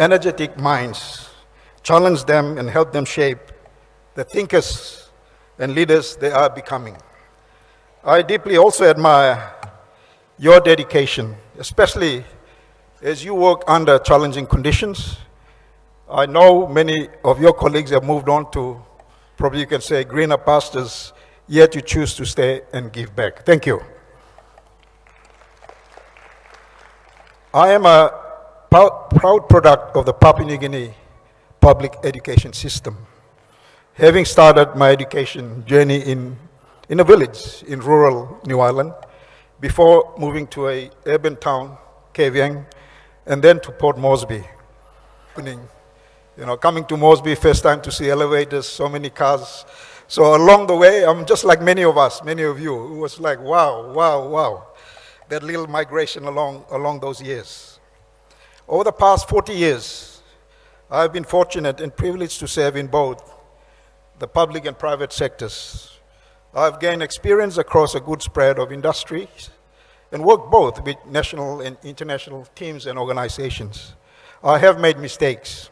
energetic minds, challenge them and help them shape the thinkers and leaders they are becoming. I deeply also admire your dedication, especially as you work under challenging conditions. I know many of your colleagues have moved on to, probably you can say, greener pastures, yet you choose to stay and give back. Thank you. I am a proud product of the Papua New Guinea public education system, having started my education journey in a village in rural New Ireland before moving to an urban town, Kavieng, and then to Port Moresby. Coming to Moresby, first time to see elevators, so many cars. So along the way, I'm just like many of us, many of you. It was like, wow, wow, wow. That little migration along those years. Over the past 40 years, I've been fortunate and privileged to serve in both the public and private sectors. I've gained experience across a good spread of industries and worked both with national and international teams and organizations. I have made mistakes,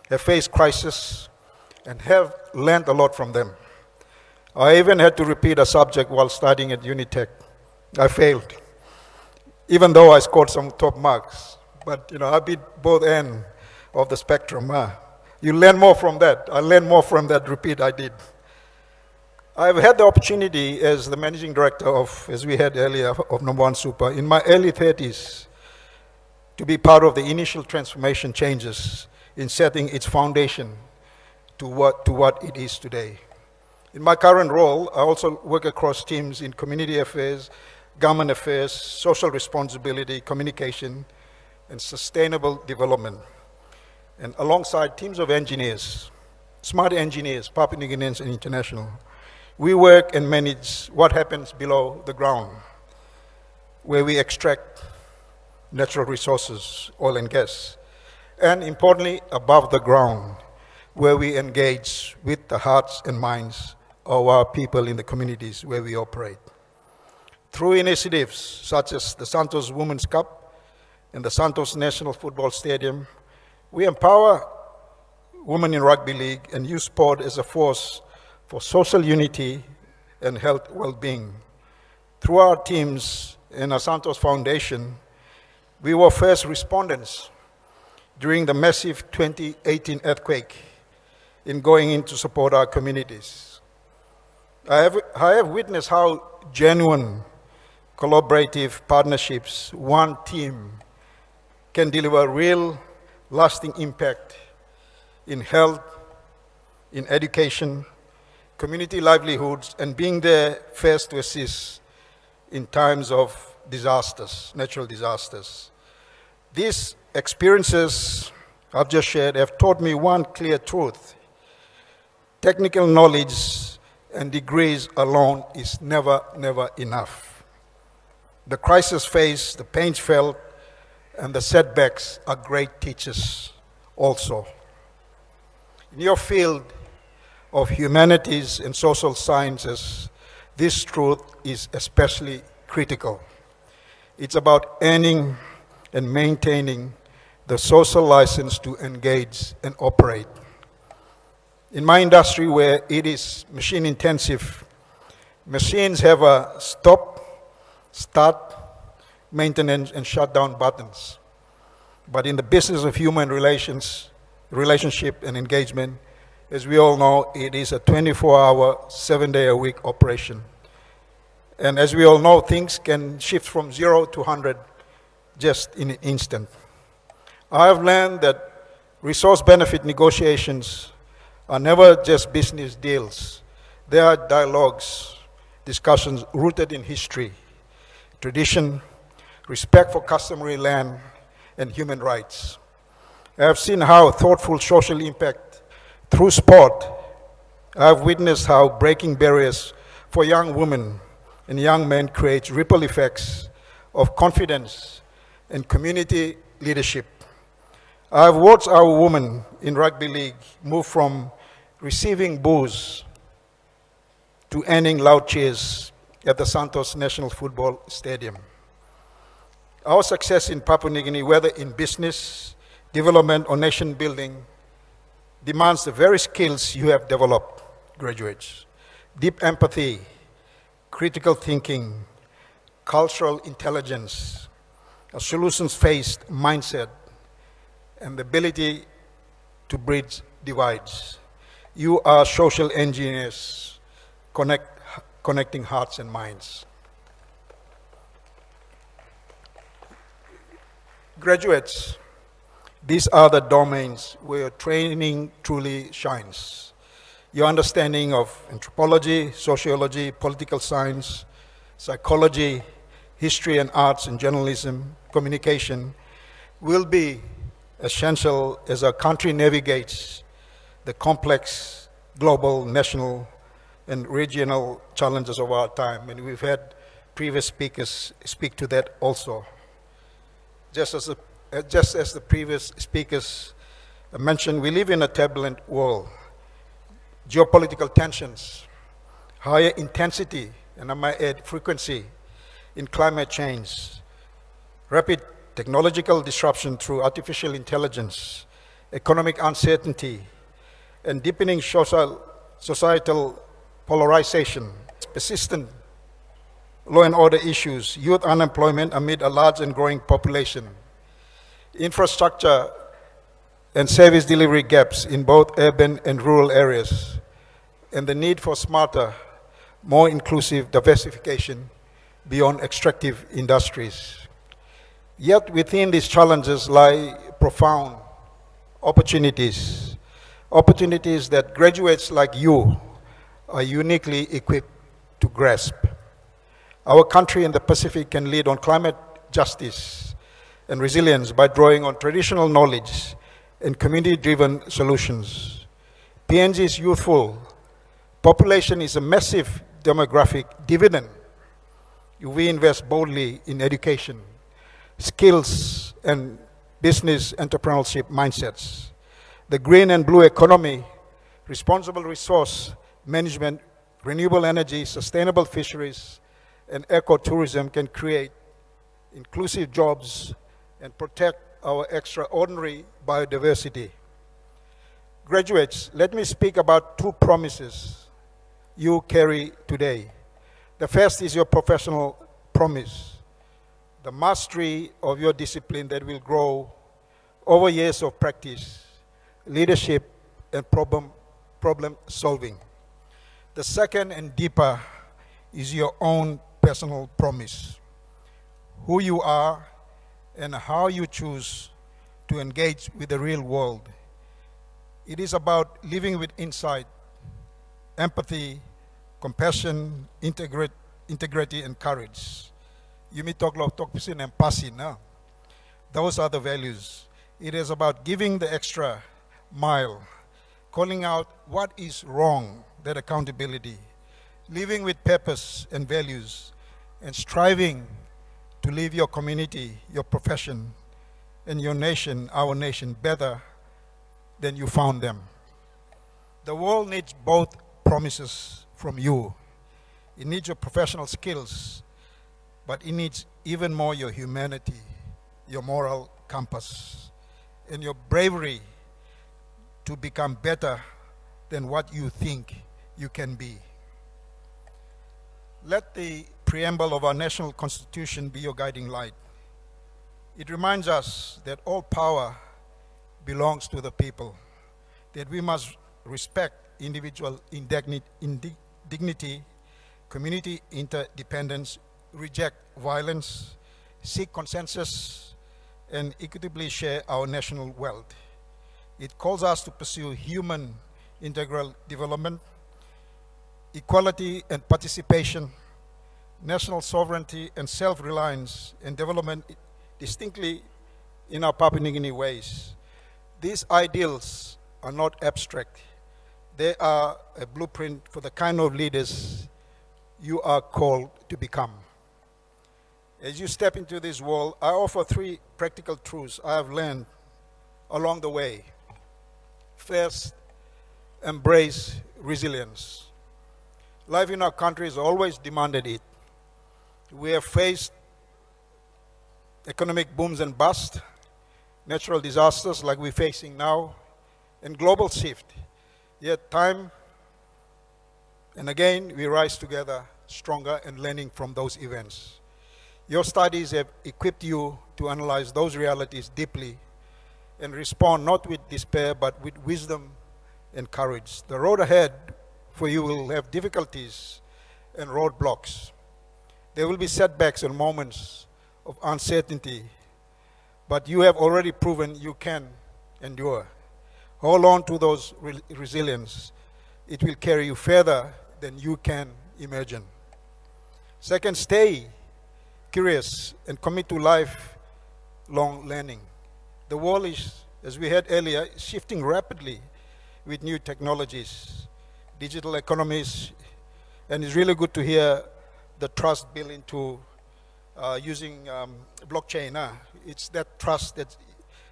have faced crises, and have learned a lot from them. I even had to repeat a subject while studying at Unitech. I failed, even though I scored some top marks. But I beat both ends of the spectrum. You learn more from that. I learned more from that repeat I did. I've had the opportunity as the managing director of, as we had earlier, of Number One Super, in my early 30s, to be part of the initial transformation changes in setting its foundation to what it is today. In my current role, I also work across teams in community affairs, government affairs, social responsibility, communication, and sustainable development. And alongside teams of engineers, smart engineers, Papua New Guineans and international, we work and manage what happens below the ground, where we extract natural resources, oil and gas, and importantly, above the ground, where we engage with the hearts and minds of our people in the communities where we operate. Through initiatives such as the Santos Women's Cup and the Santos National Football Stadium, we empower women in rugby league and use sport as a force for social unity and health well-being. Through our teams and our Santos Foundation, we were first respondents during the massive 2018 earthquake in going in to support our communities. I have witnessed how genuine collaborative partnerships, one team, can deliver real lasting impact in health, in education, community livelihoods, and being there first to assist in times of disasters, natural disasters. These experiences I've just shared have taught me one clear truth. Technical knowledge and degrees alone is never enough. The crisis faced, the pains felt, and the setbacks are great teachers also. In your field of humanities and social sciences, this truth is especially critical. It's about earning and maintaining the social license to engage and operate. In my industry, where it is machine intensive, machines have a stop, start, maintenance, and shutdown buttons. But in the business of human relationship and engagement, as we all know, it is a 24-hour, 7-day-a-week operation. And as we all know, things can shift from 0 to 100 just in an instant. I have learned that resource benefit negotiations are never just business deals. They are dialogues, discussions rooted in history, tradition, respect for customary land, and human rights. I have seen how thoughtful social impact through sport. I have witnessed how breaking barriers for young women and young men creates ripple effects of confidence and community leadership. I have watched our women in rugby league move from receiving boos to earning loud cheers at the Santos National Football Stadium. Our success in Papua New Guinea, whether in business, development or nation building demands the very skills you have developed, graduates. Deep empathy, critical thinking, cultural intelligence, a solutions-based mindset, and the ability to bridge divides. You are social engineers connecting hearts and minds. Graduates, these are the domains where your training truly shines. Your understanding of anthropology, sociology, political science, psychology, history and arts and journalism, communication will be essential as our country navigates the complex global, national, and regional challenges of our time. And we've had previous speakers speak to that also. Just as the previous speakers mentioned, we live in a turbulent world. Geopolitical tensions, higher intensity, and I might add frequency in climate change, rapid technological disruption through artificial intelligence, economic uncertainty, and deepening societal polarization, persistent law and order issues, youth unemployment amid a large and growing population, infrastructure and service delivery gaps in both urban and rural areas, and the need for smarter, more inclusive diversification beyond extractive industries. Yet within these challenges lie profound opportunities, opportunities that graduates like you are uniquely equipped to grasp. Our country in the Pacific can lead on climate justice and resilience by drawing on traditional knowledge and community-driven solutions. PNG's youthful population is a massive demographic dividend. We invest boldly in education, skills, and business entrepreneurship mindsets. The green and blue economy, responsible resource management, renewable energy, sustainable fisheries, and ecotourism can create inclusive jobs and protect our extraordinary biodiversity. Graduates, let me speak about two promises you carry today. The first is your professional promise, the mastery of your discipline that will grow over years of practice, leadership, and problem solving. The second and deeper is your own personal promise, who you are and how you choose to engage with the real world. It is about living with insight, empathy, compassion, integrity, and courage. You may talk pisin and pasin. Those are the values. It is about giving the extra mile, calling out what is wrong, that accountability, living with purpose and values, and striving to leave your community, your profession, and your nation, our nation, better than you found them. The world needs both promises from you. It needs your professional skills, but it needs even more your humanity, your moral compass, and your bravery to become better than what you think you can be. Let the preamble of our national constitution be your guiding light. It reminds us that all power belongs to the people, that we must respect individual dignity, community interdependence, reject violence, seek consensus, and equitably share our national wealth. It calls us to pursue human integral development, equality and participation, national sovereignty and self-reliance, and development distinctly in our Papua New Guinea ways. These ideals are not abstract. They are a blueprint for the kind of leaders you are called to become. As you step into this world, I offer three practical truths I have learned along the way. First, embrace resilience. Life in our country has always demanded it. We have faced economic booms and busts, natural disasters like we're facing now, and global shift. Yet time and again, we rise together stronger and learning from those events. Your studies have equipped you to analyze those realities deeply and respond not with despair but with wisdom and courage. The road ahead for you will have difficulties and roadblocks. There will be setbacks and moments of uncertainty, but you have already proven you can endure. Hold on to those resilience. It will carry you further than you can imagine. Second, stay curious and commit to lifelong learning. The world is, as we heard earlier, shifting rapidly with new technologies, digital economies, and it's really good to hear the trust built into using blockchain. It's that trust that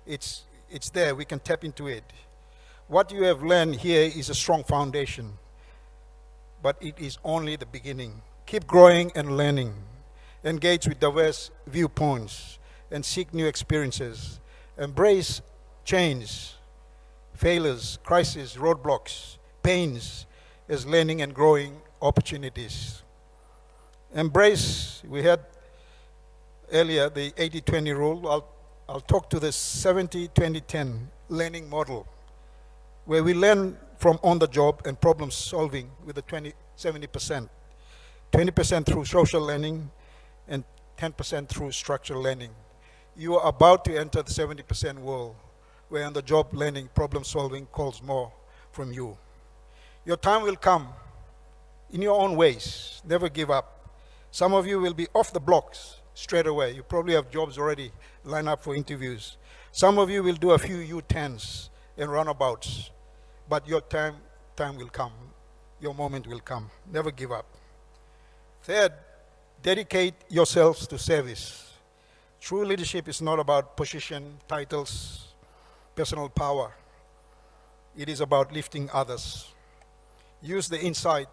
it's there, we can tap into it. What you have learned here is a strong foundation, but it is only the beginning. Keep growing and learning. Engage with diverse viewpoints and seek new experiences. Embrace change, failures, crises, roadblocks, pains as learning and growing opportunities. Embrace, we had earlier the 80-20 rule. I'll talk to the 70-20-10 learning model, where we learn from on the job and problem solving with the 70%. 20% through social learning and 10% through structural learning. You are about to enter the 70% world, where on the job learning, problem solving calls more from you. Your time will come in your own ways. Never give up. Some of you will be off the blocks straight away. You probably have jobs already lined up for interviews. Some of you will do a few U-turns and runabouts, but your time will come. Your moment will come. Never give up. Third, dedicate yourselves to service. True leadership is not about position, titles, personal power. It is about lifting others. Use the insight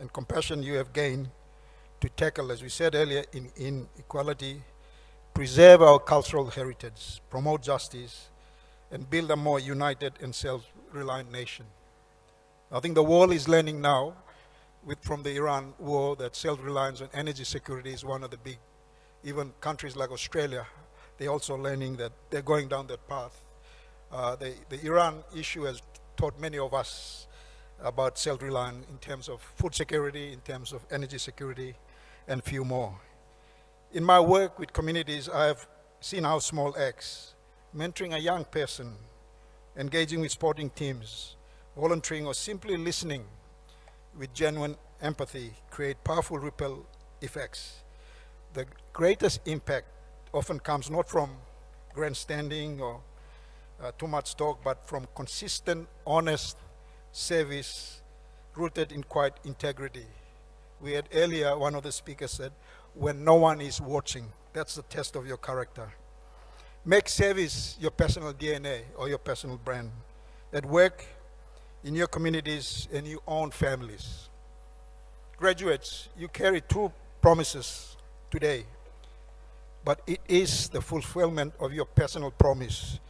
and compassion you have gained to tackle, as we said earlier, inequality, preserve our cultural heritage, promote justice, and build a more united and self-reliant nation. I think the world is learning now, from the Iran war, that self-reliance on energy security is one of the big, even countries like Australia, they're also learning that they're going down that path. The Iran issue has taught many of us about self-reliance in terms of food security, in terms of energy security, and few more. In my work with communities, I have seen how small acts, mentoring a young person, engaging with sporting teams, volunteering, or simply listening with genuine empathy create powerful ripple effects. The greatest impact often comes not from grandstanding or too much talk, but from consistent, honest service rooted in quiet integrity. We had earlier, one of the speakers said, when no one is watching, that's the test of your character. Make service your personal DNA or your personal brand. At work, in your communities, and your own families. Graduates, you carry two promises today, but it is the fulfillment of your personal promise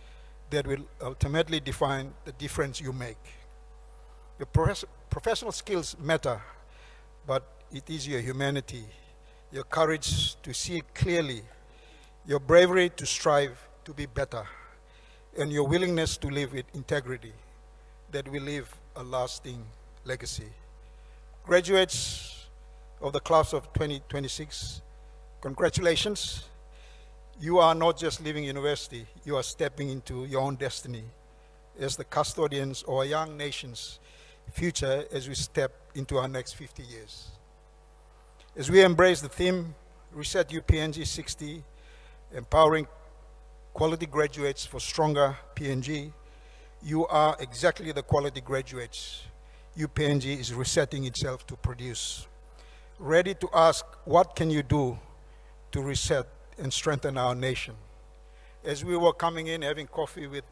that will ultimately define the difference you make. Your professional skills matter, but it is your humanity, your courage to see clearly, your bravery to strive to be better, and your willingness to live with integrity that will leave a lasting legacy. Graduates of the class of 2026, congratulations. You are not just leaving university, you are stepping into your own destiny as the custodians of a young nation's future as we step into our next 50 years. As we embrace the theme, Reset UPNG 60, empowering quality graduates for stronger PNG, you are exactly the quality graduates UPNG is resetting itself to produce. Ready to ask, what can you do to reset and strengthen our nation? As we were coming in, having coffee with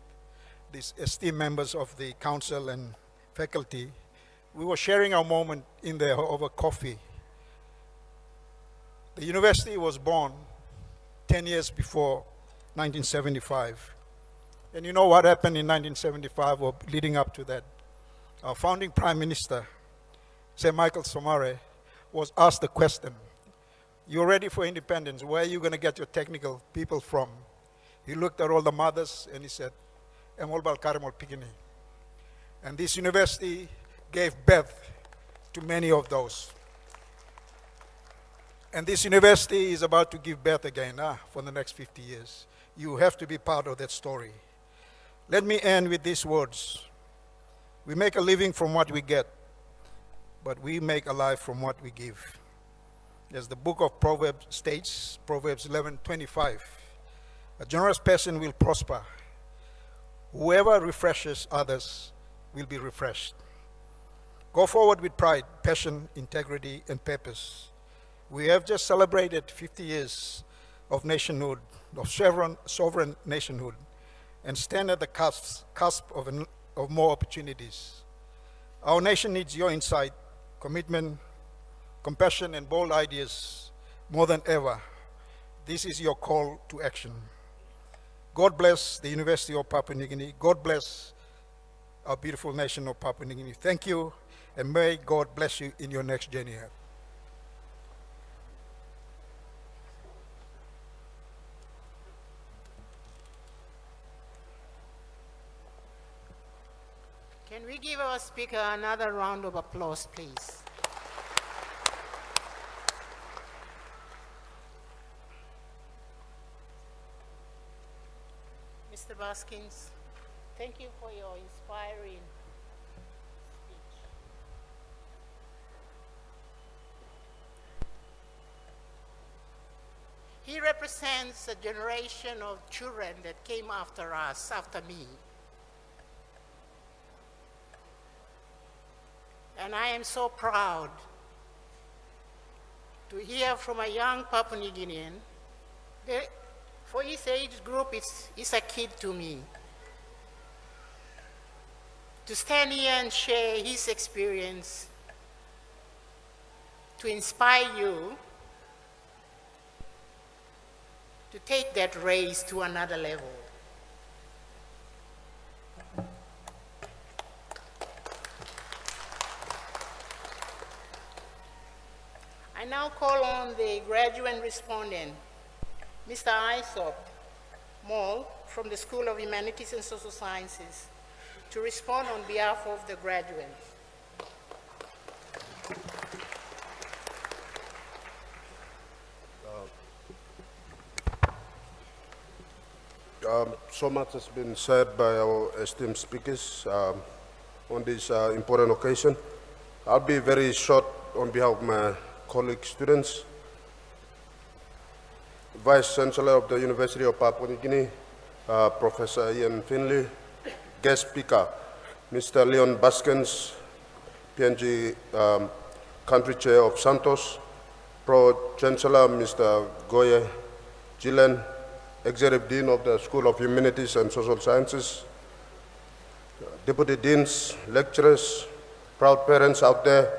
these esteemed members of the council and faculty, we were sharing our moment in there over coffee. The university was born 10 years before 1975. And you know what happened in 1975 or leading up to that? Our founding Prime Minister, Sir Michael Somare, was asked the question, you're ready for independence, where are you going to get your technical people from? He looked at all the mothers and he said, Emol Karimol Pigini. And this university gave birth to many of those. And this university is about to give birth again for the next 50 years. You have to be part of that story. Let me end with these words. We make a living from what we get, but we make a life from what we give. As the book of Proverbs states, Proverbs 11:25, a generous person will prosper. Whoever refreshes others will be refreshed. Go forward with pride, passion, integrity, and purpose. We have just celebrated 50 years of nationhood, of sovereign nationhood, and stand at the cusp of more opportunities. Our nation needs your insight, commitment, compassion, and bold ideas more than ever. This is your call to action. God bless the University of Papua New Guinea. God bless our beautiful nation of Papua New Guinea. Thank you, and may God bless you in your next journey. Can we give our speaker another round of applause, please? Mr. Baskins, thank you for your inspiring speech. He represents a generation of children that came after us, after me. And I am so proud to hear from a young Papua New Guinean. For his age group, it's a kid to me. To stand here and share his experience, to inspire you to take that race to another level. I now call on the graduate respondent, Mr. Aesop Moll from the School of Humanities and Social Sciences, to respond on behalf of the graduates. So much has been said by our esteemed speakers on this important occasion. I'll be very short on behalf of my colleague students. Vice Chancellor of the University of Papua New Guinea, Professor Ian Finley, guest speaker, Mr. Leon Baskins, PNG Country Chair of Santos, Pro-Chancellor Mr. Guise Gilen, Executive Dean of the School of Humanities and Social Sciences, Deputy Deans, lecturers, proud parents out there,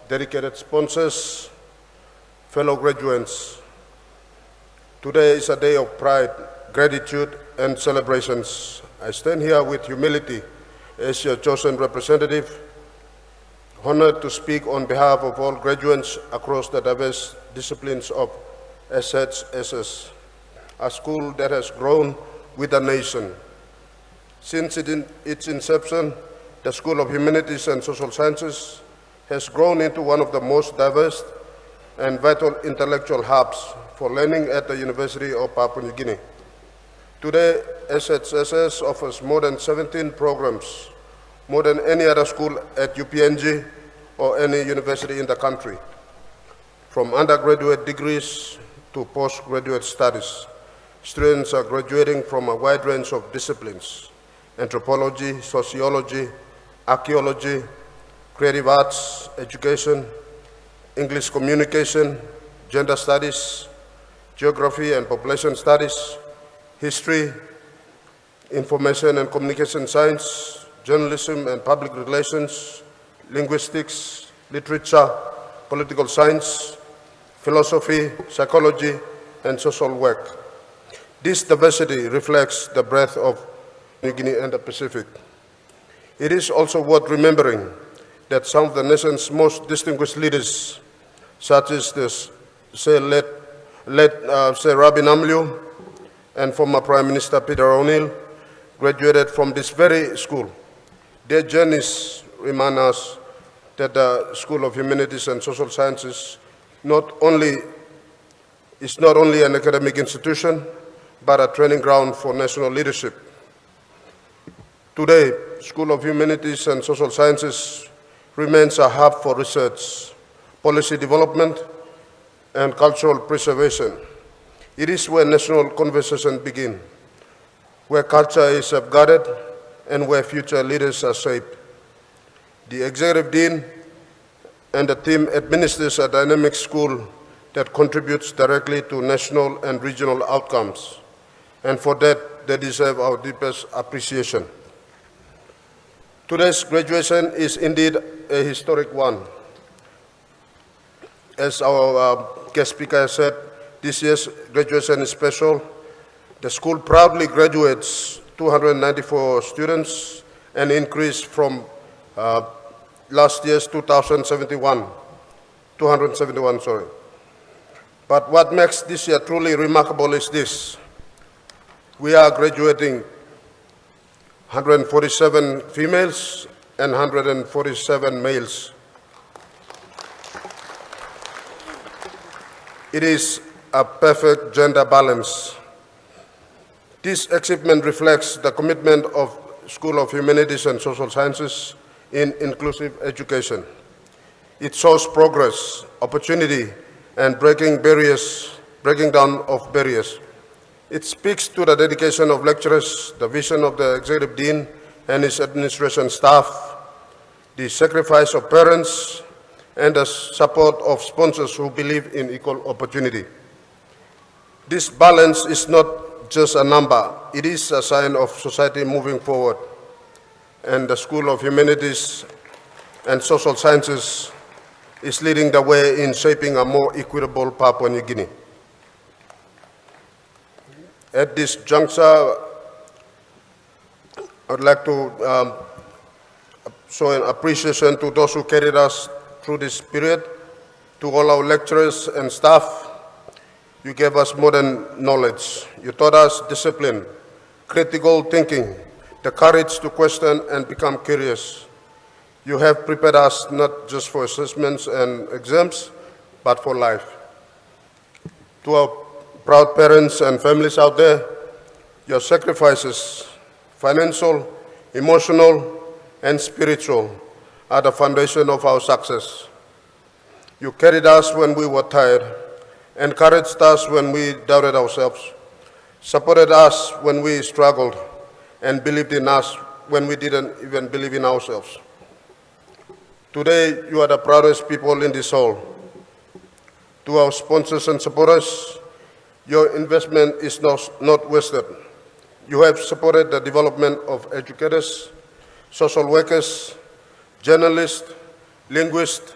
dedicated sponsors, fellow graduates. Today is a day of pride, gratitude, and celebrations. I stand here with humility as your chosen representative, honored to speak on behalf of all graduates across the diverse disciplines of SHSS, a school that has grown with the nation. Since its inception, the School of Humanities and Social Sciences has grown into one of the most diverse and vital intellectual hubs for learning at the University of Papua New Guinea. Today, SHSS offers more than 17 programs, more than any other school at UPNG or any university in the country, from undergraduate degrees to postgraduate studies. Students are graduating from a wide range of disciplines: anthropology, sociology, archaeology, creative arts, education, English communication, gender studies, geography and population studies, history, information and communication science, journalism and public relations, linguistics, literature, political science, philosophy, psychology, and social work. This diversity reflects the breadth of New Guinea and the Pacific. It is also worth remembering that some of the nation's most distinguished leaders, such as late Rabbi Namliu and former Prime Minister Peter O'Neill, graduated from this very school. Their journeys remind us that the School of Humanities and Social Sciences is not only an academic institution, but a training ground for national leadership. Today, School of Humanities and Social Sciences remains a hub for research, policy development, and cultural preservation. It is where national conversations begin, where culture is safeguarded, and where future leaders are shaped. The Executive Dean and the team administers a dynamic school that contributes directly to national and regional outcomes, and for that, they deserve our deepest appreciation. Today's graduation is indeed a historic one. As our guest speaker said, this year's graduation is special. The school proudly graduates 294 students, an increase from last year's 271. But what makes this year truly remarkable is this. We are graduating 147 females and 147 males. It is a perfect gender balance. This achievement reflects the commitment of School of Humanities and Social Sciences in inclusive education. It shows progress, opportunity, and breaking down of barriers. It speaks to the dedication of lecturers, the vision of the Executive Dean and his administration staff, the sacrifice of parents, and the support of sponsors who believe in equal opportunity. This balance is not just a number, it is a sign of society moving forward. And the School of Humanities and Social Sciences is leading the way in shaping a more equitable Papua New Guinea. At this juncture, I would like to show an appreciation to those who carried us through this period, to all our lecturers and staff. You gave us more than knowledge. You taught us discipline, critical thinking, the courage to question and become curious. You have prepared us not just for assessments and exams, but for life. To our proud parents and families out there, your sacrifices, financial, emotional, and spiritual, are the foundation of our success. You carried us when we were tired, encouraged us when we doubted ourselves, supported us when we struggled, and believed in us when we didn't even believe in ourselves. Today, you are the proudest people in this hall. To our sponsors and supporters, your investment is not wasted. You have supported the development of educators, social workers, journalists, linguists,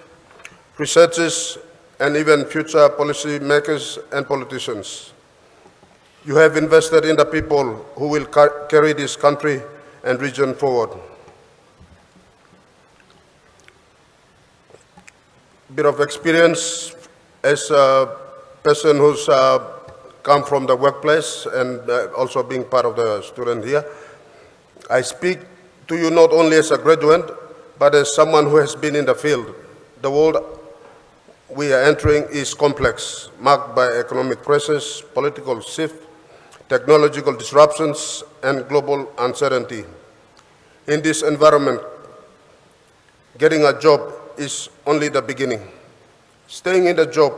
researchers, and even future policy makers and politicians. You have invested in the people who will carry this country and region forward. Bit of experience as a person who's come from the workplace and also being part of the student here. I speak to you not only as a graduate, but as someone who has been in the field. The world we are entering is complex, marked by economic pressures, political shift, technological disruptions, and global uncertainty. In this environment, getting a job is only the beginning. Staying in the job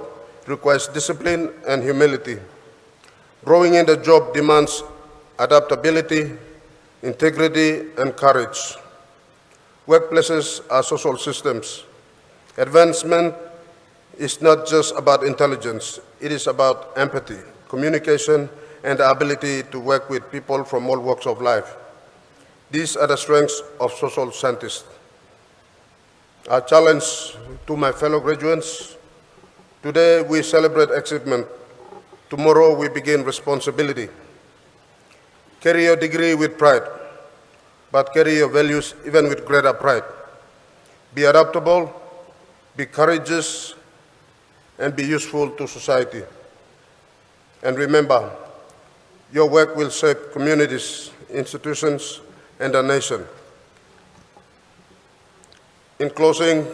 requires discipline and humility. Growing in the job demands adaptability, integrity, and courage. Workplaces are social systems. Advancement is not just about intelligence, it is about empathy, communication, and the ability to work with people from all walks of life. These are the strengths of social scientists. Our challenge to my fellow graduates: today we celebrate achievement, tomorrow we begin responsibility. Carry your degree with pride, but carry your values even with greater pride. Be adaptable, be courageous, and be useful to society. And remember, your work will shape communities, institutions, and the nation. In closing,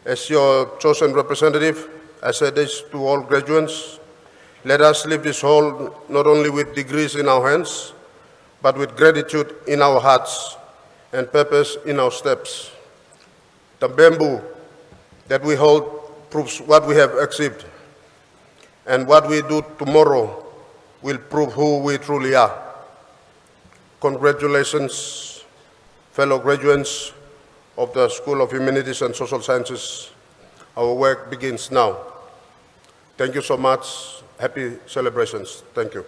as your chosen representative, I say this to all graduates: let us leave this hall not only with degrees in our hands, but with gratitude in our hearts and purpose in our steps. The bamboo that we hold proves what we have achieved, and what we do tomorrow will prove who we truly are. Congratulations, fellow graduates of the School of Humanities and Social Sciences. Our work begins now. Thank you so much. Happy celebrations. Thank you.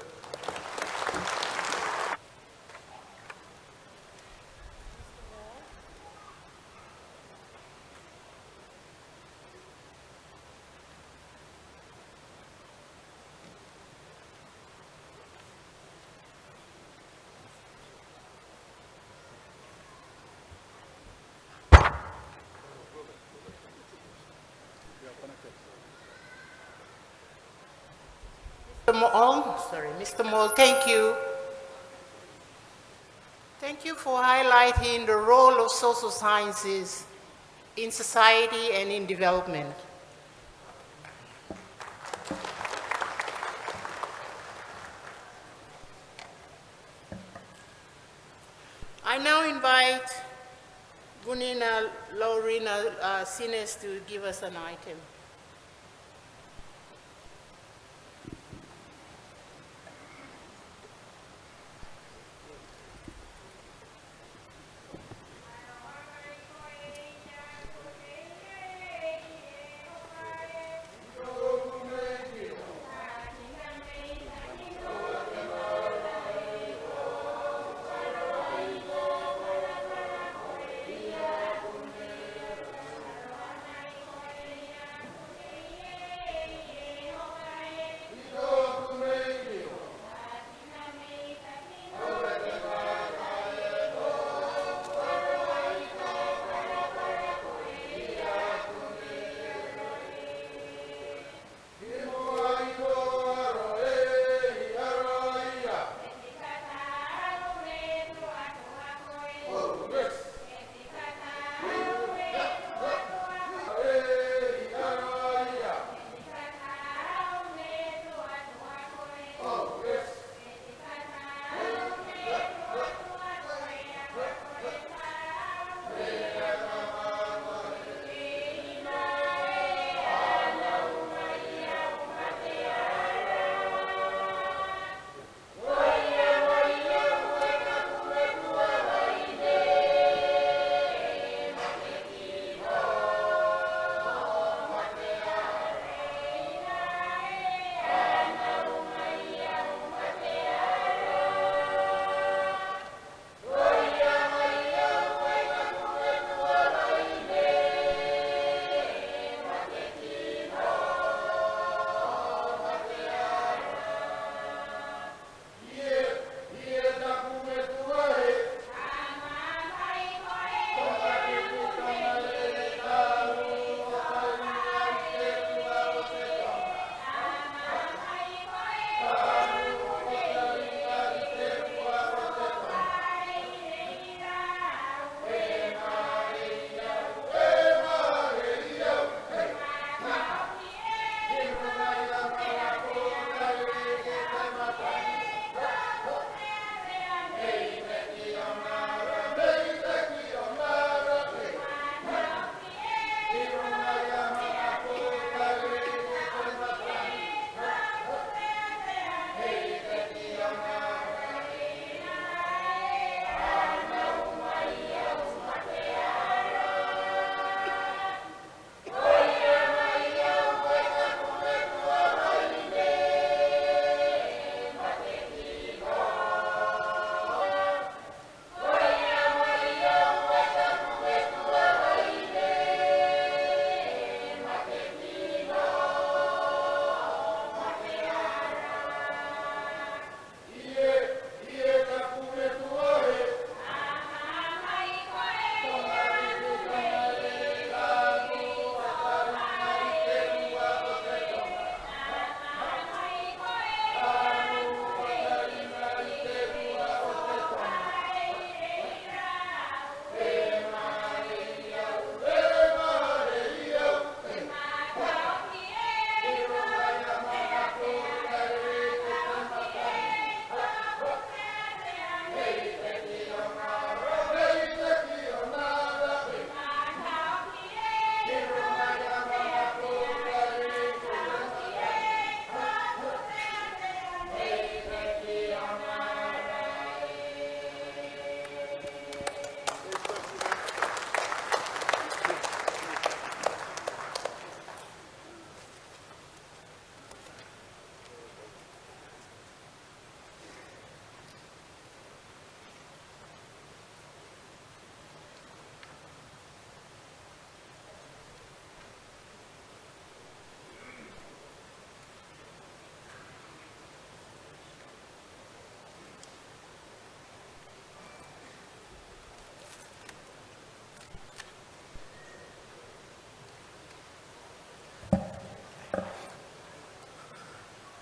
Mr. Moll, thank you. Thank you for highlighting the role of social sciences in society and in development. I now invite Gunina Laurina Sines to give us an item.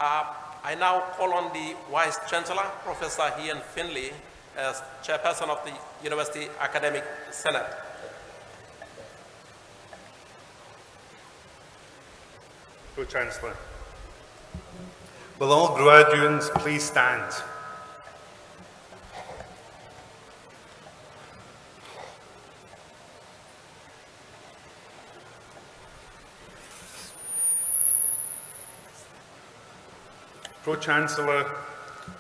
I now call on the Vice Chancellor, Professor Ian Finley, as Chairperson of the University Academic Senate. Pro-Chancellor. Will all graduates please stand? Pro-Chancellor,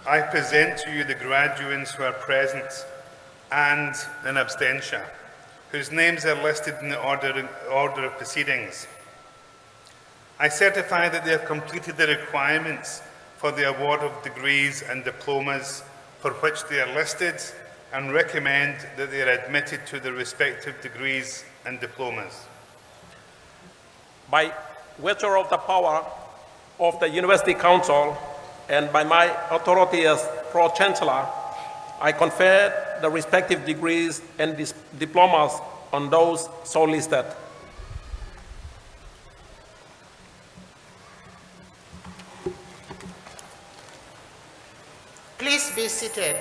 I present to you the graduates who are present and in absentia, whose names are listed in the order of proceedings. I certify that they have completed the requirements for the award of degrees and diplomas for which they are listed and recommend that they are admitted to their respective degrees and diplomas. By virtue of the power of the University Council and by my authority as Pro-Chancellor, I confer the respective degrees and diplomas on those so listed. Please be seated.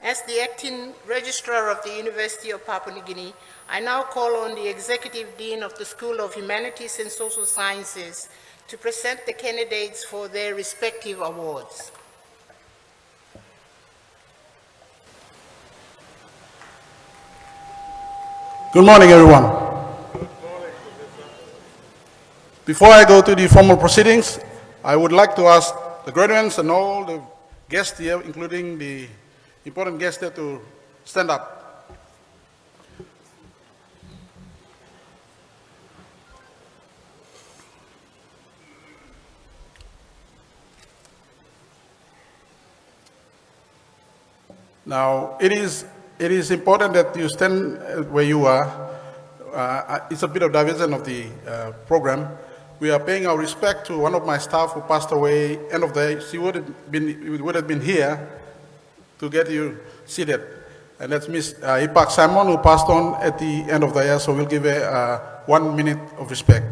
As the Acting Registrar of the University of Papua New Guinea, I now call on the Executive Dean of the School of Humanities and Social Sciences to present the candidates for their respective awards. Good morning, everyone. Before I go to the formal proceedings, I would like to ask the graduates and all the guests here, including the important guests there, to stand up. Now, it is important that you stand where you are. It's a bit of diversion of the program. We are paying our respect to one of my staff who passed away end of the day. She would have been here to get you seated. And that's Miss Ipak Simon, who passed on at the end of the year, so we'll give her 1 minute of respect.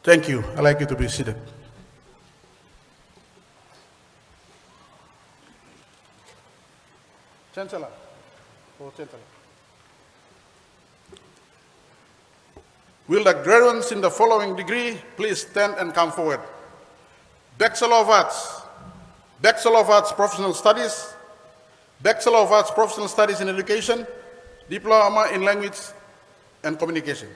Thank you. I'd like you to be seated. Chancellor. Oh, Chancellor. Will the graduates in the following degree please stand and come forward? Bachelor of Arts, Bachelor of Arts Professional Studies, Bachelor of Arts Professional Studies in Education, Diploma in Language and Communication.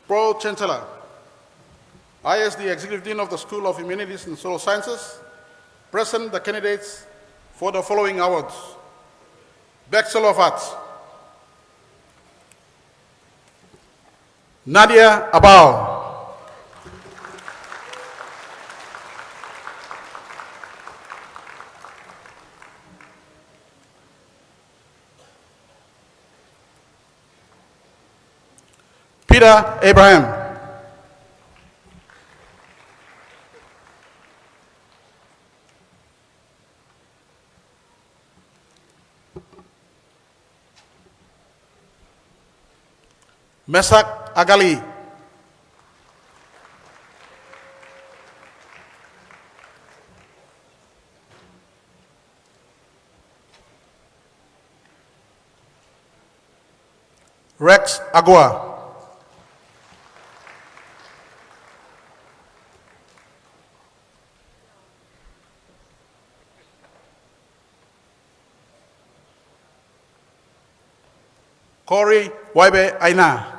Pro-Chancellor, I, as the Executive Dean of the School of Humanities and Social Sciences, present the candidates for the following awards. Bachelor of Arts, Nadia Abao. Peter Abraham. Mesak Agali. Rex Agua. Corey Waibe Aina.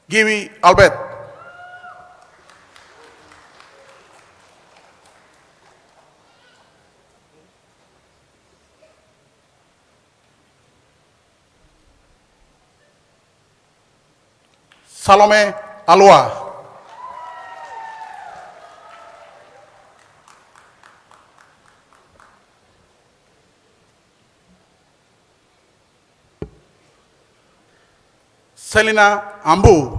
Giwi Albert. Salome Alua. Selina Ambu.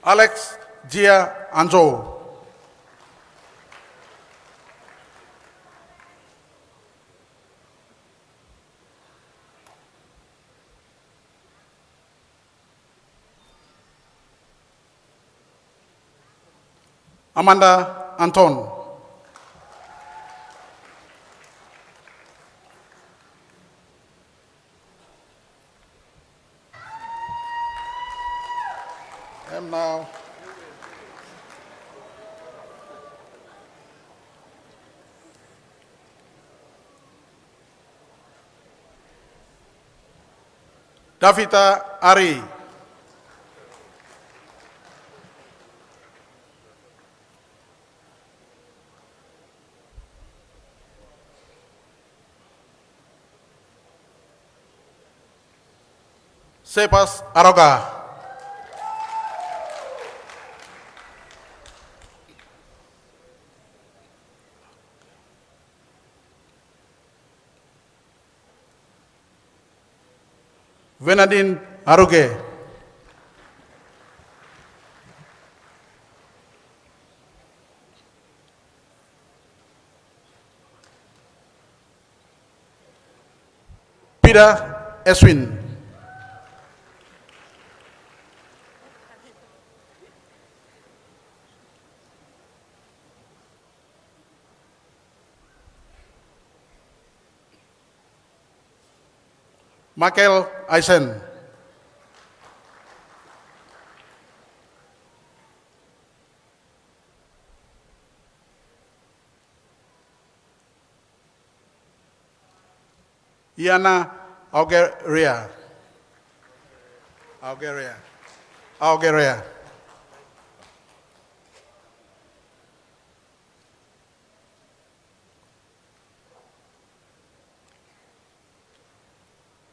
Alex Gia Anjo. Amanda Anton. And now Davita Ari. Sepas Aroga. Venadine Aruge. Peter Eswin. Michael Eisen. Iana Augeria. Augeria.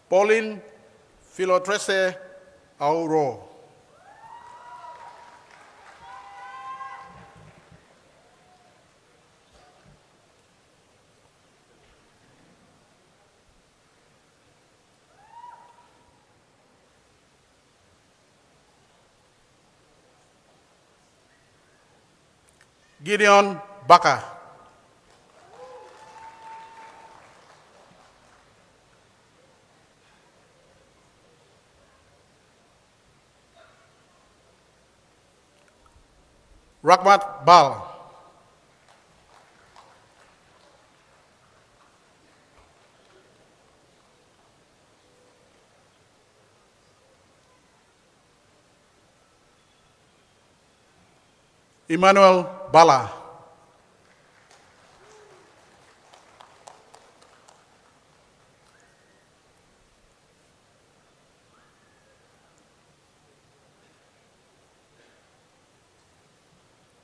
Pauline Philotrese Auro. Gideon Baka. Rahmat Bal. Emmanuel Bala.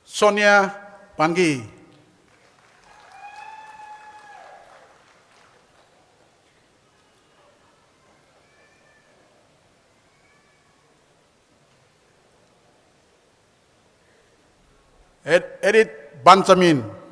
Sonia Pangi. Edith Bansamin.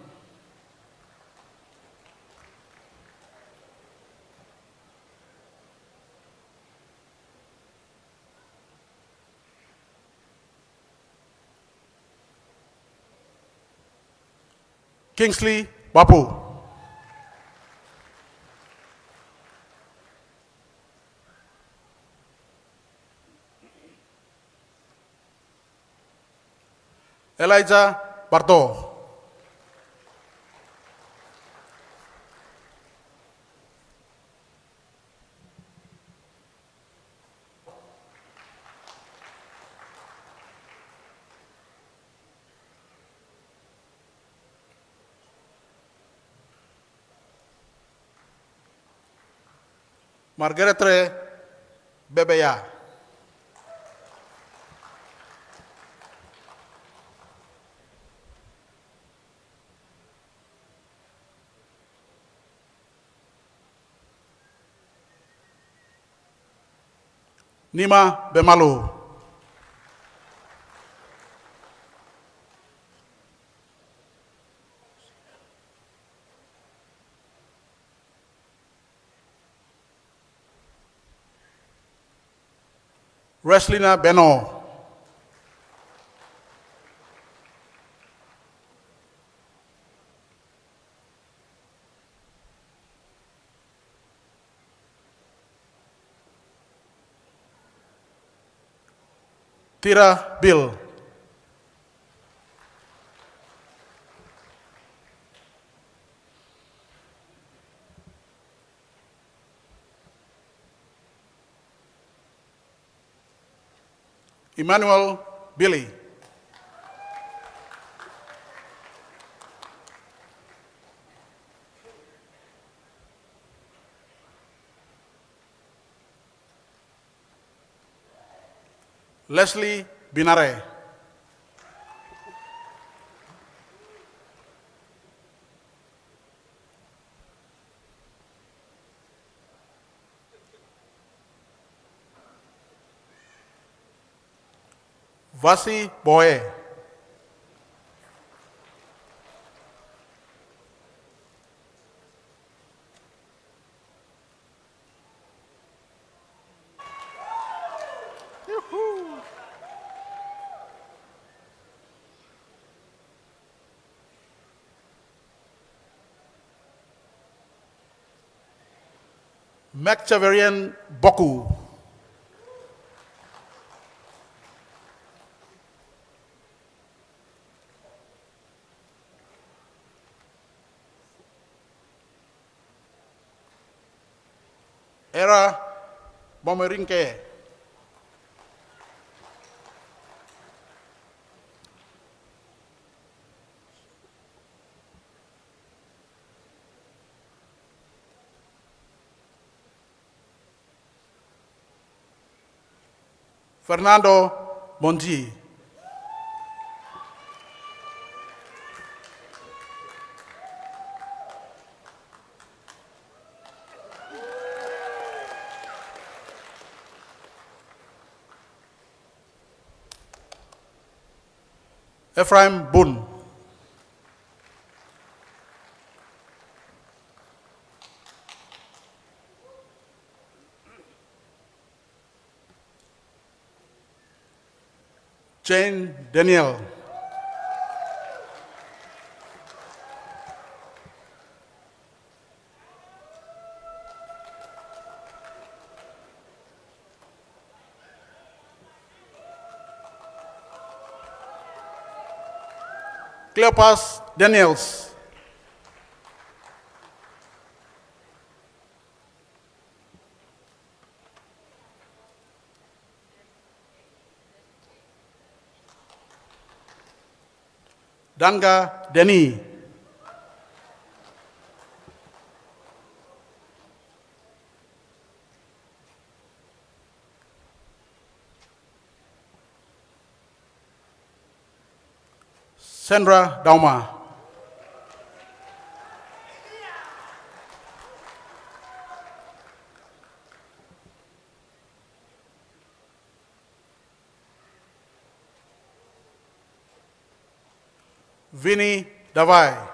Kingsley Bapu. Elijah Barto. Margaret Bebeya. Nima Bemalu. Reslina Beno. Tira Bill. Emmanuel Billy. Leslie Binare. Vasi Boye. Maxaverian Boku. Era Bomerinke. Fernando Monti. Ephraim Bun. Jane Daniel. Cleopas Daniels. Danga Denny. Sandra Dauma. Vinny Davai.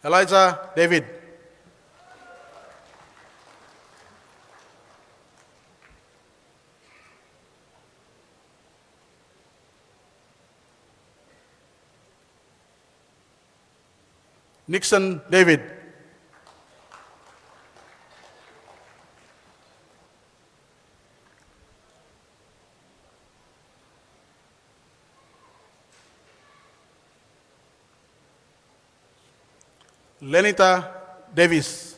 Elijah David. Nixon David. Lenita Davis.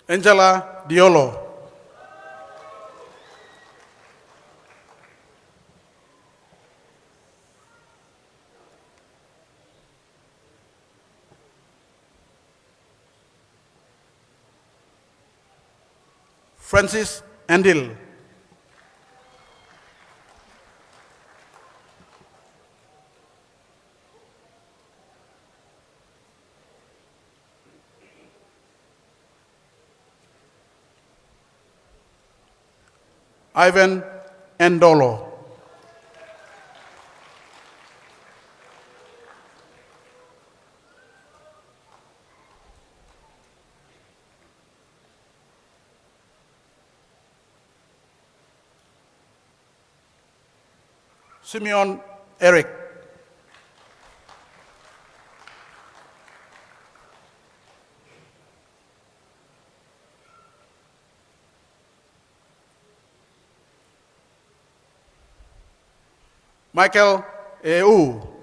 Angela Diolo. Francis Andil. Ivan Endolo. Simeon Eric. Michael Eu.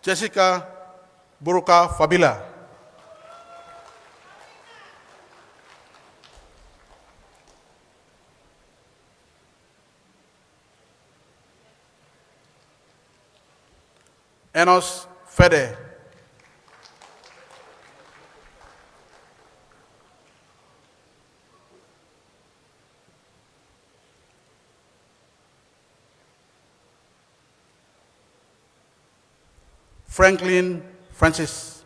Jessica Buruka Fabila. Enos Fede. Franklin Francis.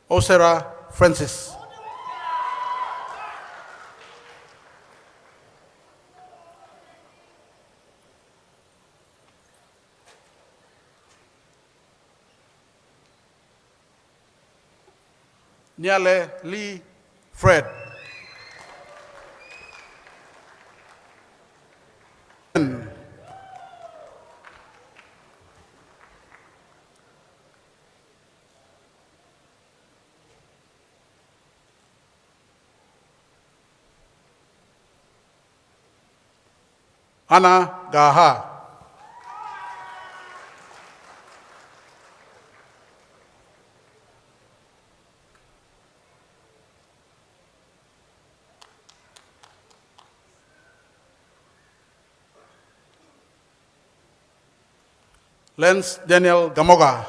Osera Francis. Niale Lee Fred. Anna Gaha. Lance Daniel Gamoga.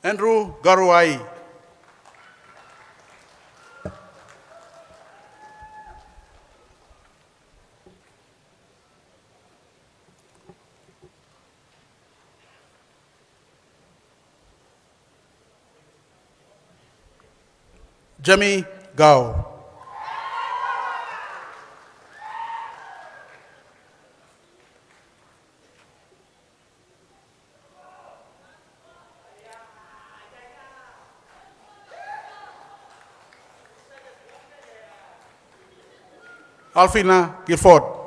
Andrew Garuai. Jamie Gao. Alfina Gifford.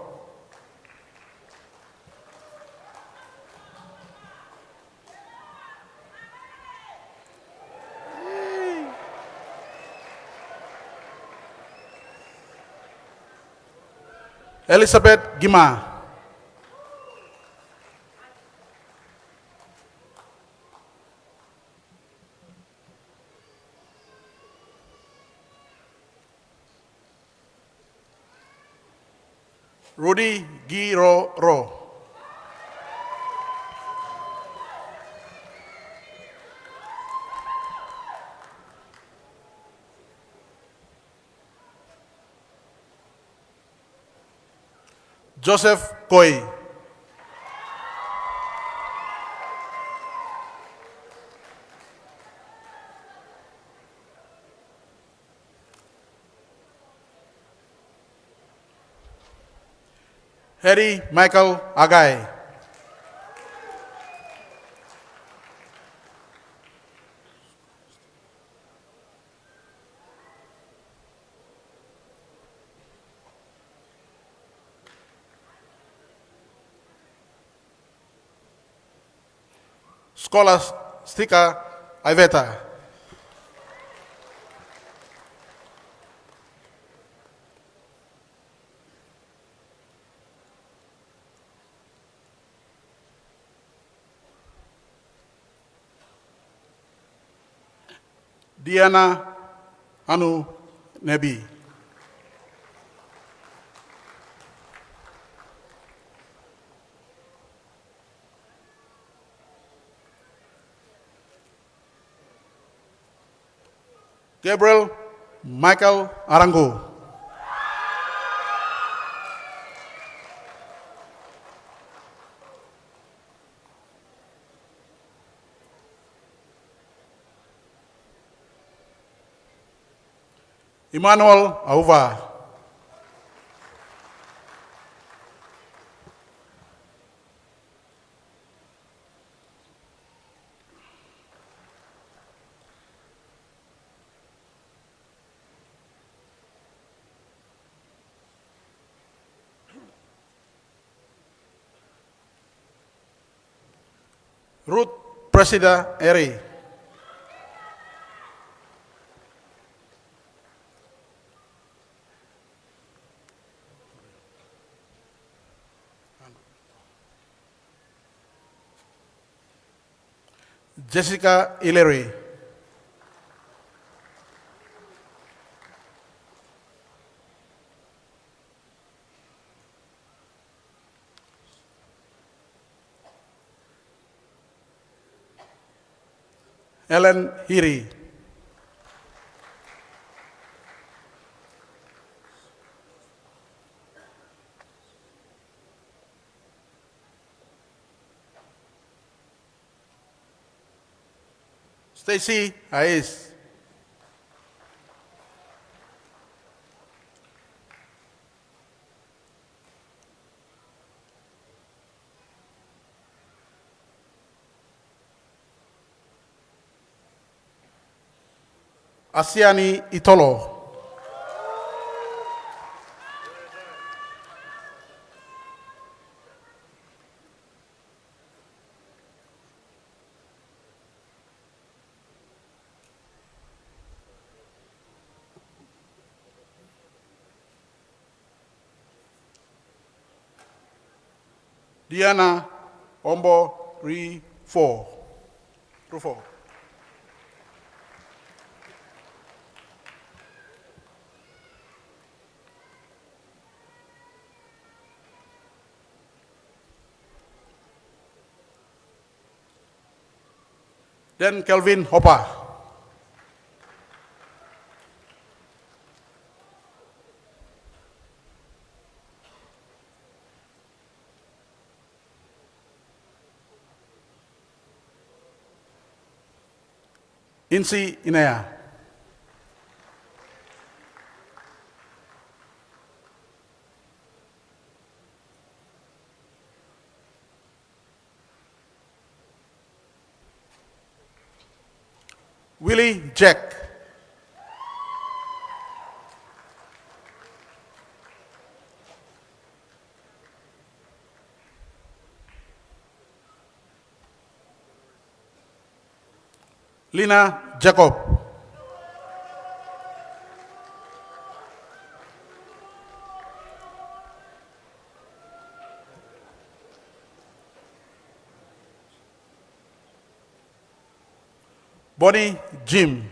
Elizabeth Gima. Rudy Giro Ro. Joseph Koi. Harry Michael Agai. Scholastica Iveta. Diana Anu Nebi. Gabriel Michael Arango. Emmanuel Auva. Ruth Presida Eri. Jessica Ileri. Ellen Hiri. Stacy Ais. Asiani Itolo. Diana Ombo Rufo. Then Kelvin Hopper. Insi Inea. Willie Jack. Lina Jacob. Bonnie Jim.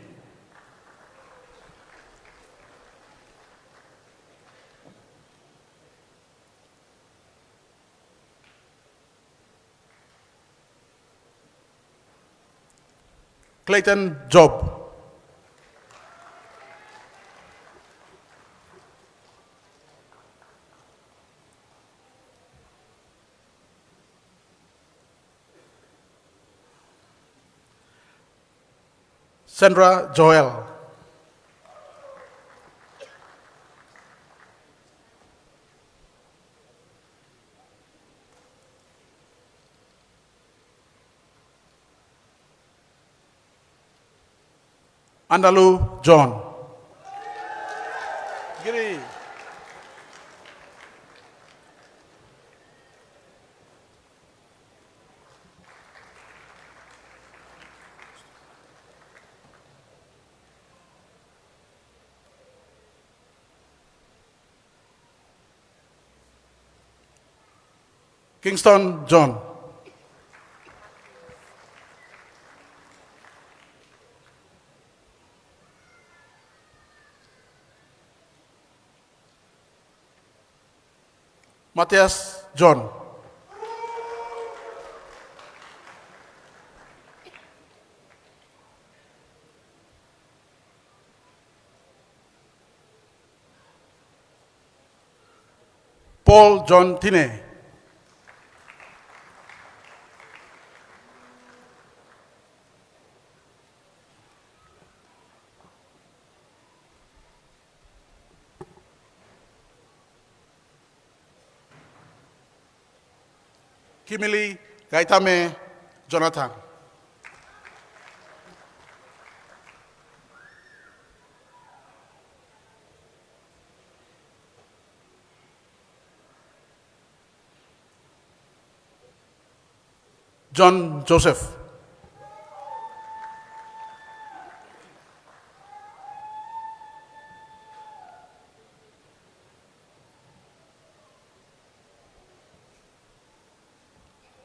Clayton Job. Sandra Joel. Andalu John. Giri. Kingston John. Matthias John. Paul John Tine. Kimili Gaitame Jonathan. John Joseph.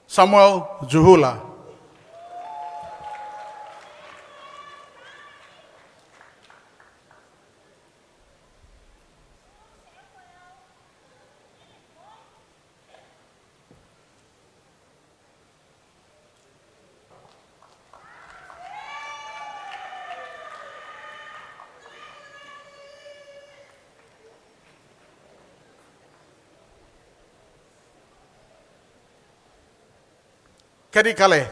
Samuel Juhula. Kedi Kale.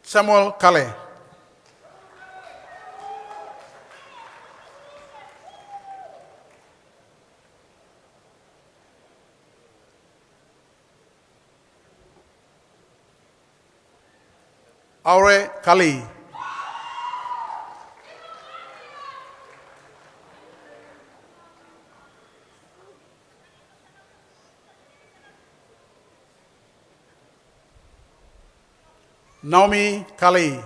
Samuel Kale. Aure Kali. Naomi Kali.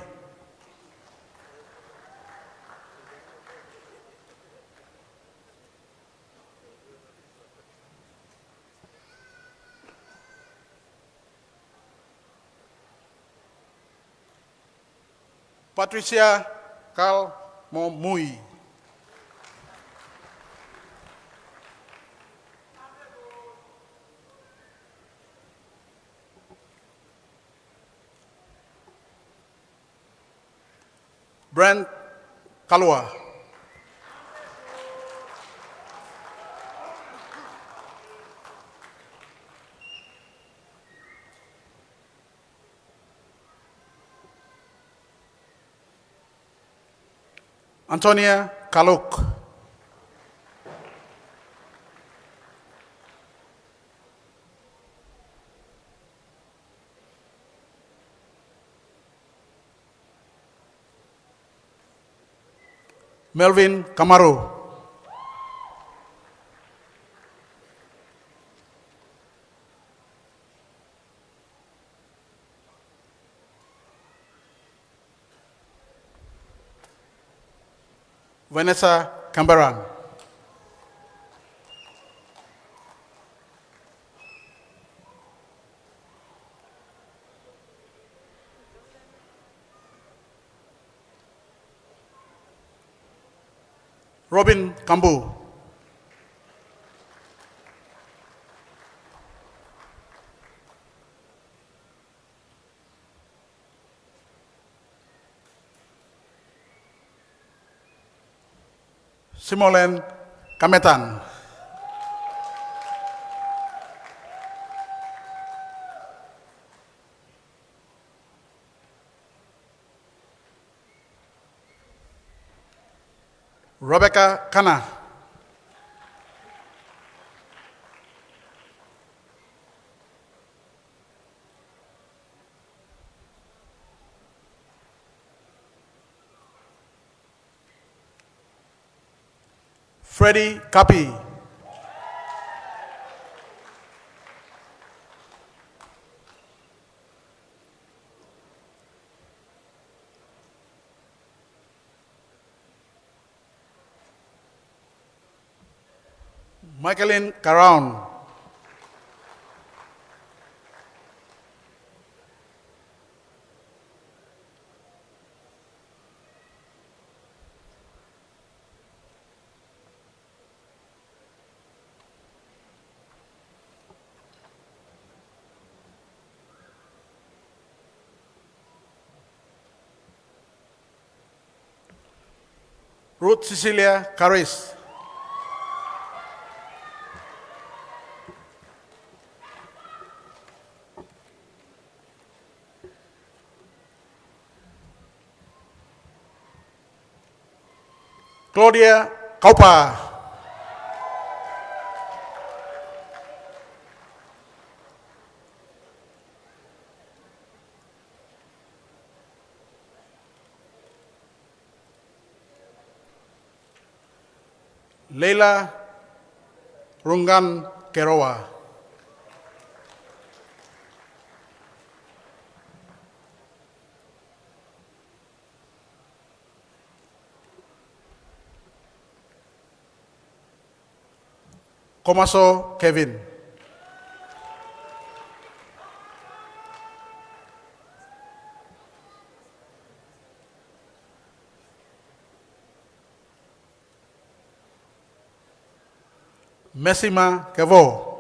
Patricia Kal Momui. Brent Kalua. Antonia Kaluk. Melvin Kamaru. Vanessa Camberan. Robin Kambu. Simolen Kametan. Rebecca Kana. Freddie Kapi. Michaeline Caron. Ruth Cecilia Caris. Claudia Kaupa. Leila Rungan Keroa. Komaso Kevin. Messima Kevo.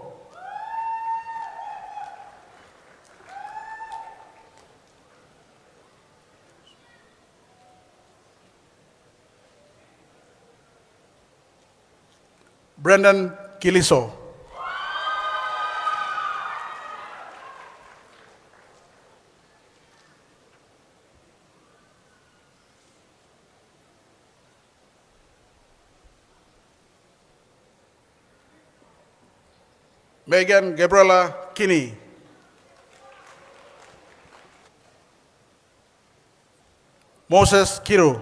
Brendan Kiliso. Megan Gabriela Kinney. Moses Kiru.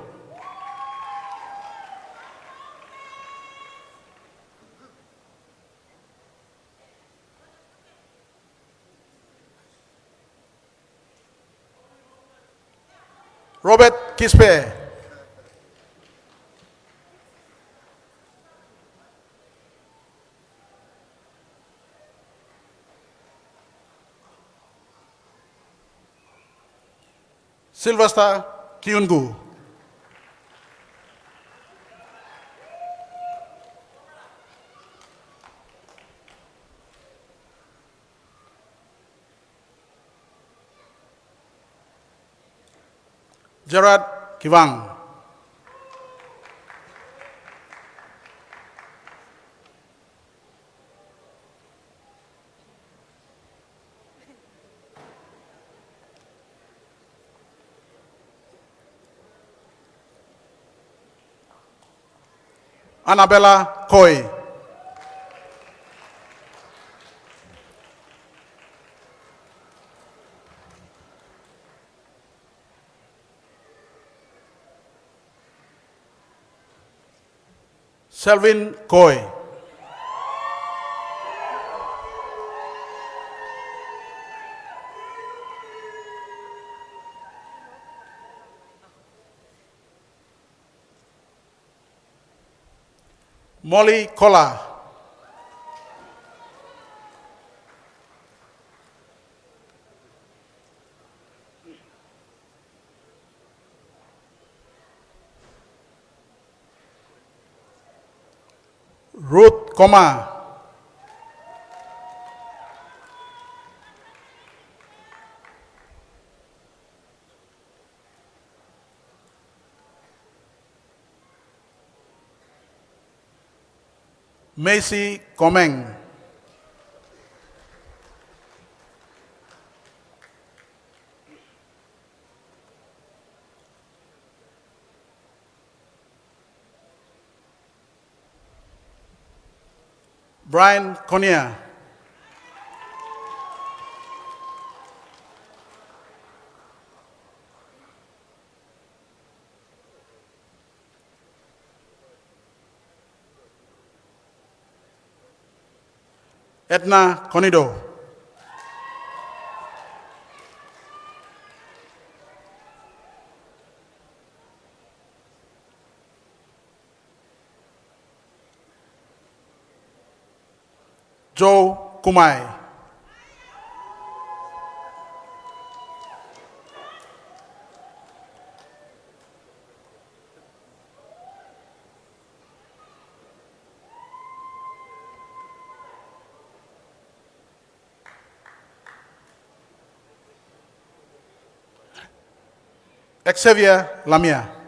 Robert Kispe. Sylvester Kiungu. Gerard Kivang. Annabella Koi. Selvin Koi. Molly Kola. Ruth Koma. Macy Komeng. Brian Konya. Edna Conido. Joe Kumai. Xavier Lamia.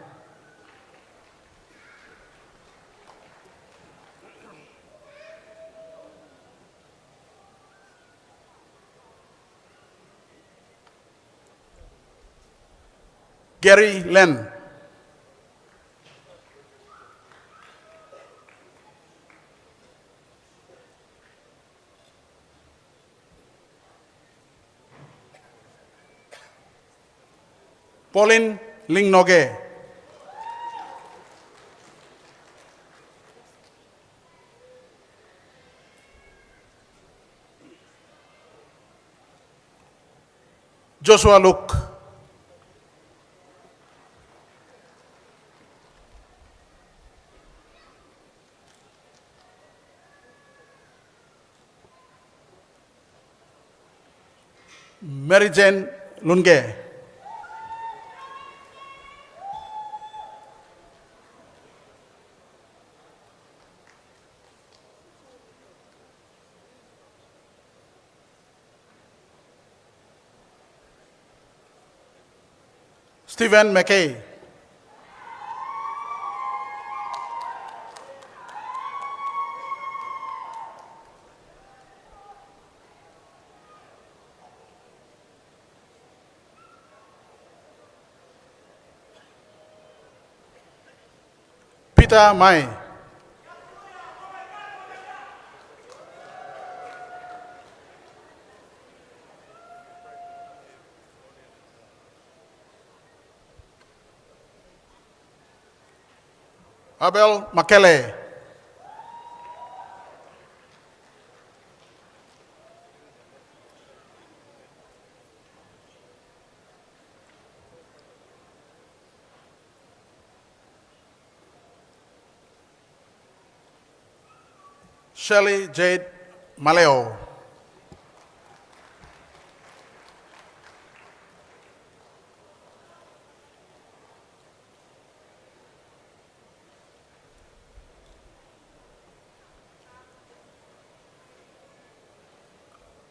Gary Len. Pauline Ling Noge. Joshua Luke. Mary Jane Lunge. Stephen McKay. Peter Mai. Abel Makele. Shelley Jade Maleo.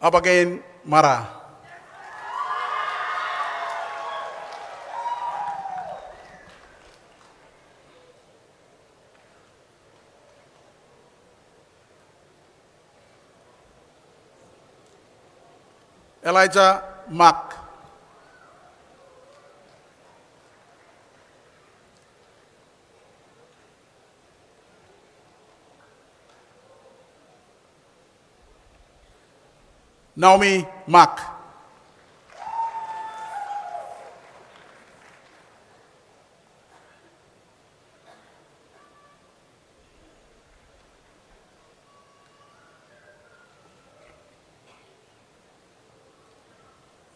Abigail Mara. Elijah Mack. Naomi Mack.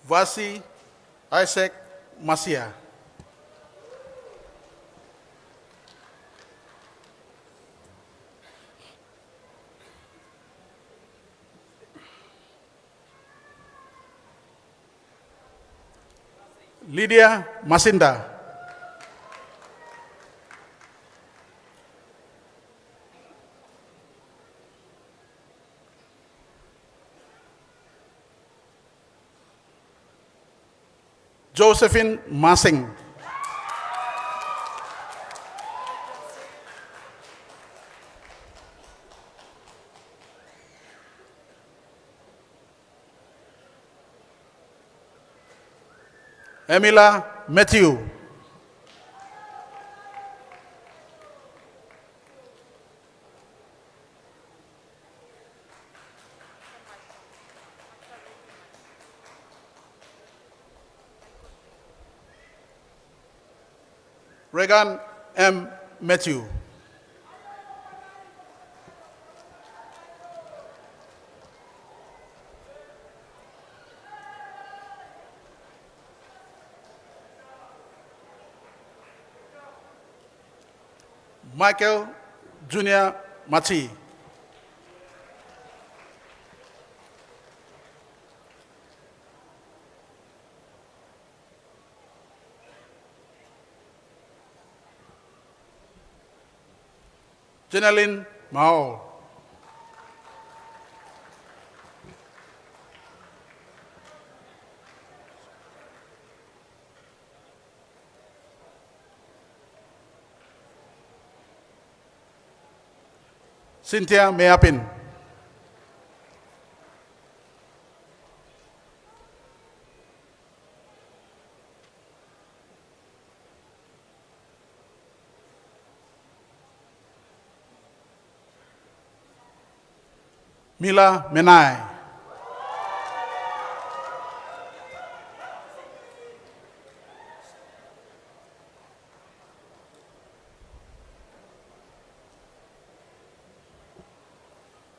Vasi Isaac Masia. Lydia Masinda. Josephine Masing. Emila Matthew. Regan M. Matthew. Michael Junior Machi. Jeneline Mao. Cynthia Meapin. Mila Menai.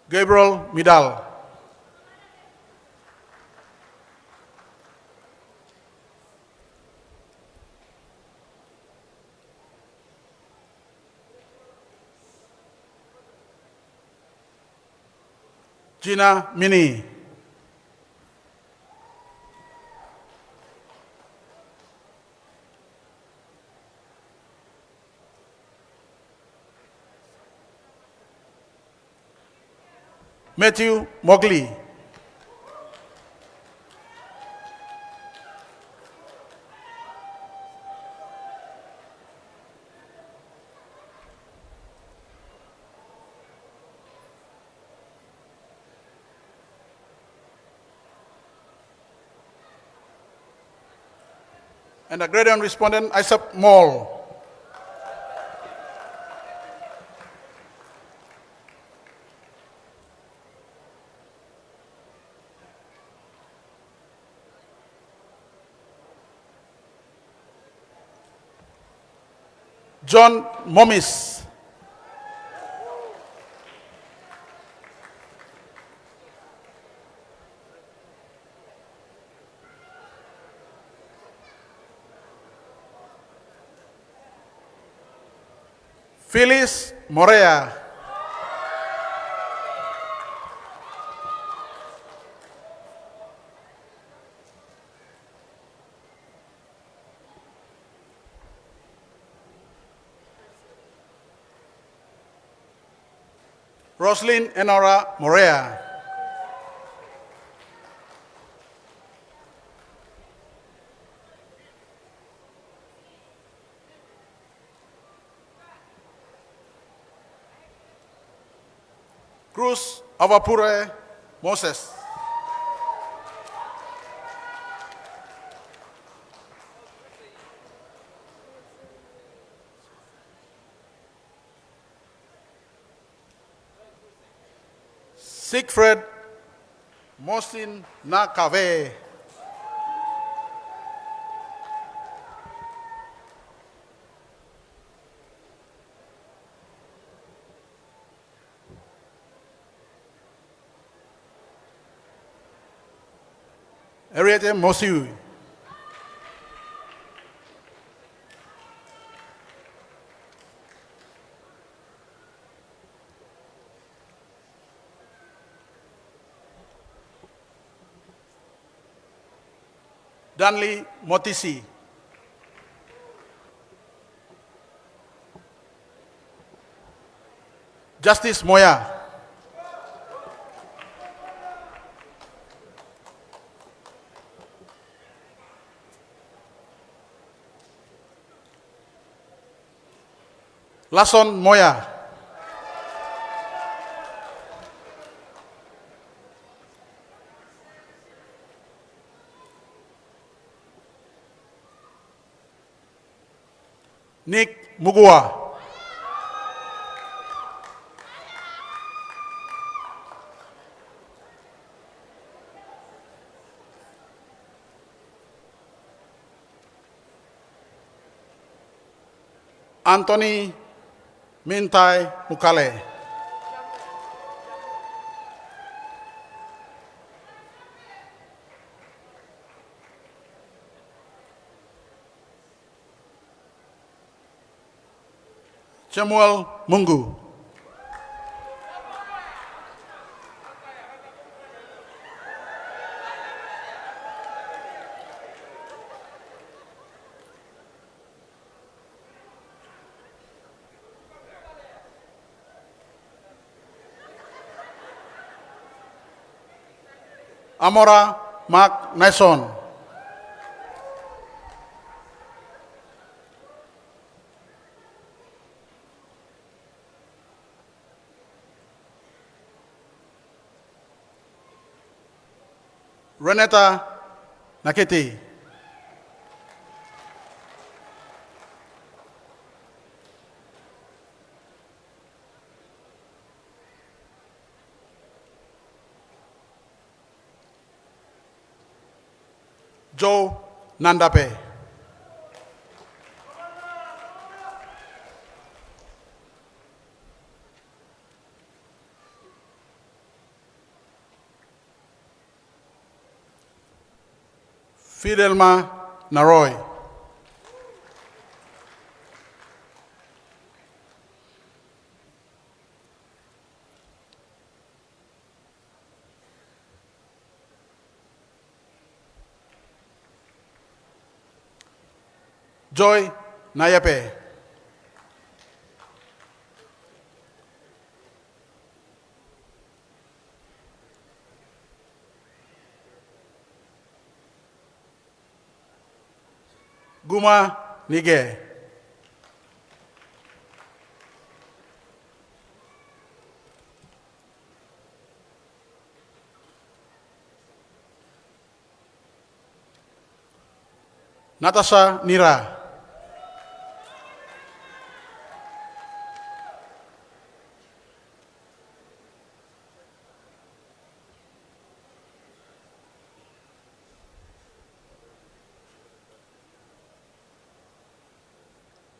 Gabriel Midal. Gina Mini. Matthew Mowgli. And the gradient respondent, Isaac Mall. John Momis. Phyllis Morea. Roslyn Enora Morea. Cruz Avapure Moses. Siegfried Mosin Nakave. Ariete Mosiu. Danley Motisi. Justice Moya. Lason Moya. Nick Mugua. Anthony Mintai Mukale. Samuel Mungu. Amora Mark Nason. Renata Nakiti. Joe Nandape. Fidelma Naroy. Joy Nayape. Guma Nige. Natasha Nira.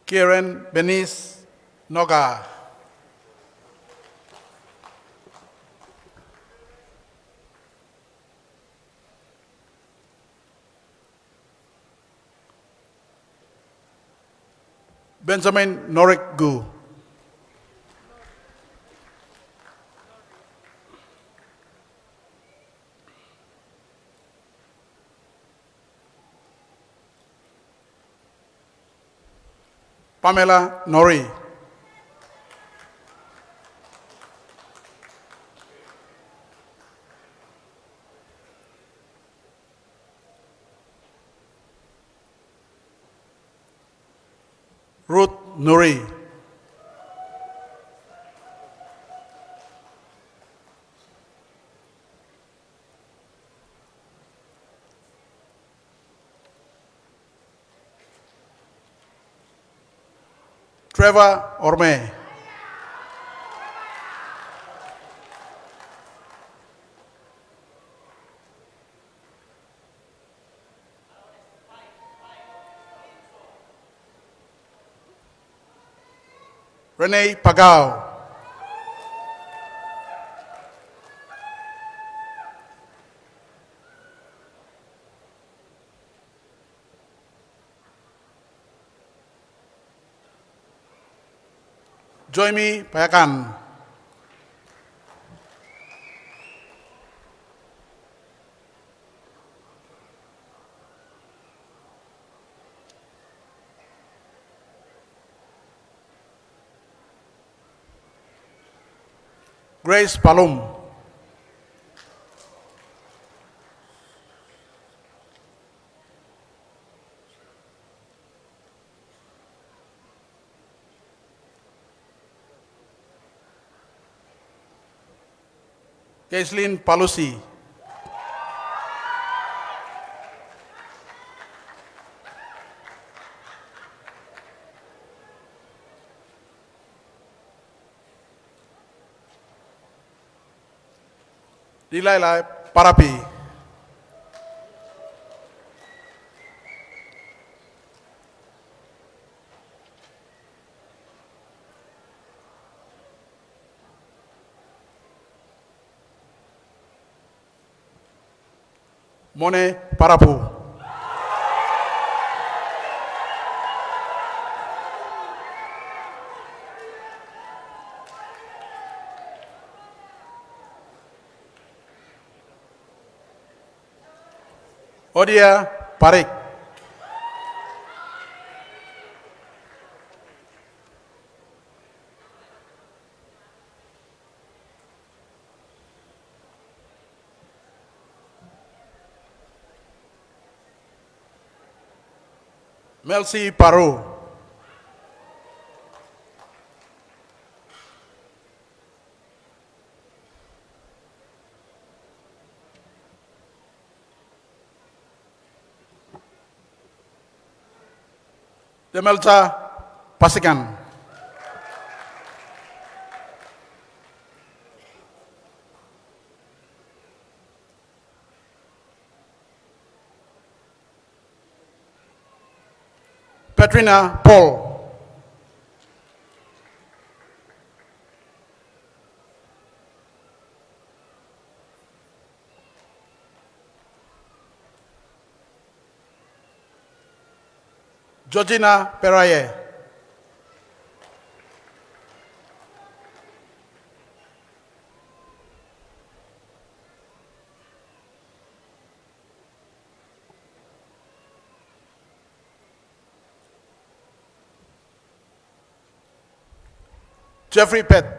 Kieran Benice Noga. Benjamin Norik Gu. Pamela Nori. Ruth Nuri. Trevor Orme. Renee Pagao. Joymi Payakan. Grace Palum. Caitlin Palusi. Delilah Parapi. Mone Parapu. Odia Parik. Melcy Paru. Demelta Pasikan. Petrina Paul. Georgina Peraye. Jeffrey Pett.